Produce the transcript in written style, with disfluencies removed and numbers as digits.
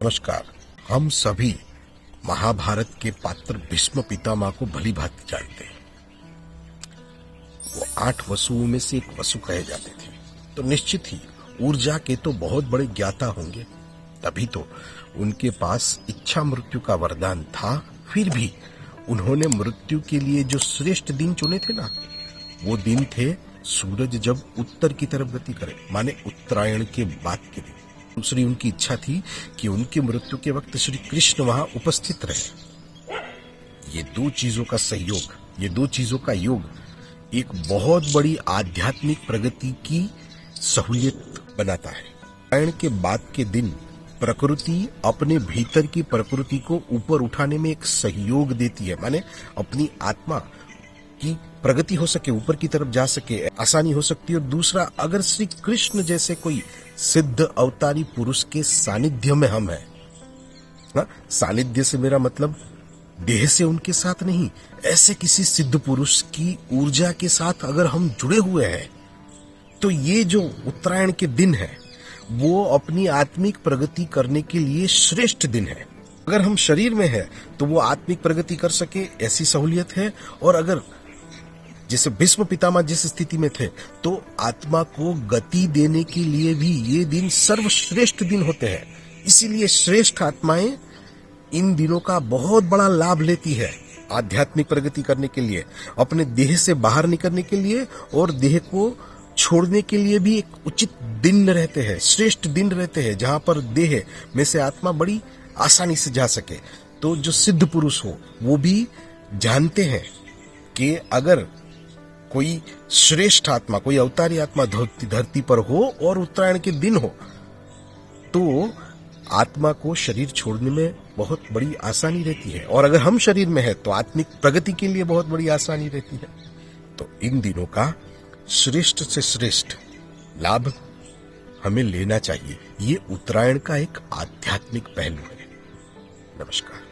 नमस्कार। हम सभी महाभारत के पात्र भीष्म पितामह को भली भांति जानते हैं। वो 8 वसुओं में से एक वसु कहे जाते थे, तो निश्चित ही ऊर्जा के तो बहुत बड़े ज्ञाता होंगे। तभी तो उनके पास इच्छा मृत्यु का वरदान था। फिर भी उन्होंने मृत्यु के लिए जो श्रेष्ठ दिन चुने थे ना, वो दिन थे सूरज जब उत्तर की तरफ गति करे, माने उत्तरायण के बाद के दिन। दूसरी उनकी इच्छा थी कि उनकी मृत्यु के वक्त श्री कृष्ण वहां उपस्थित रहे। ये दो चीजों का सहयोग, ये दो चीजों का योग एक बहुत बड़ी आध्यात्मिक प्रगति की सहूलियत बनाता है। उत्तरायण के बाद के दिन प्रकृति अपने भीतर की प्रकृति को ऊपर उठाने में एक सहयोग देती है, माने अपनी आत्मा की प्रगति हो सके, ऊपर की तरफ जा सके, आसानी हो सकती है। और दूसरा, अगर श्री कृष्ण जैसे कोई सिद्ध अवतारी पुरुष के सानिध्य में हम हैं, सानिध्य से मेरा मतलब देह से उनके साथ नहीं, ऐसे किसी सिद्ध पुरुष की ऊर्जा के साथ अगर हम जुड़े हुए हैं, तो ये जो उत्तरायण के दिन है वो अपनी आत्मिक प्रगति करने के लिए श्रेष्ठ दिन है। अगर हम शरीर में है तो वो आत्मिक प्रगति कर सके, ऐसी सहूलियत है। और अगर जैसे भीष्म पितामह जिस स्थिति में थे, तो आत्मा को गति देने के लिए भी ये दिन सर्वश्रेष्ठ दिन होते हैं। इसीलिए श्रेष्ठ आत्माएं इन दिनों का बहुत बड़ा लाभ लेती है आध्यात्मिक प्रगति करने के लिए, अपने देह से बाहर निकलने के लिए और देह को छोड़ने के लिए भी एक उचित दिन रहते हैं, श्रेष्ठ दिन रहते हैं, जहां पर देह में से आत्मा बड़ी आसानी से जा सके। तो जो सिद्ध पुरुष हो वो भी जानते हैं कि अगर कोई श्रेष्ठ आत्मा, कोई अवतारी आत्मा धरती पर हो और उत्तरायण के दिन हो, तो आत्मा को शरीर छोड़ने में बहुत बड़ी आसानी रहती है। और अगर हम शरीर में है तो आत्मिक प्रगति के लिए बहुत बड़ी आसानी रहती है। तो इन दिनों का श्रेष्ठ से श्रेष्ठ लाभ हमें लेना चाहिए। ये उत्तरायण का एक आध्यात्मिक पहलू है। नमस्कार।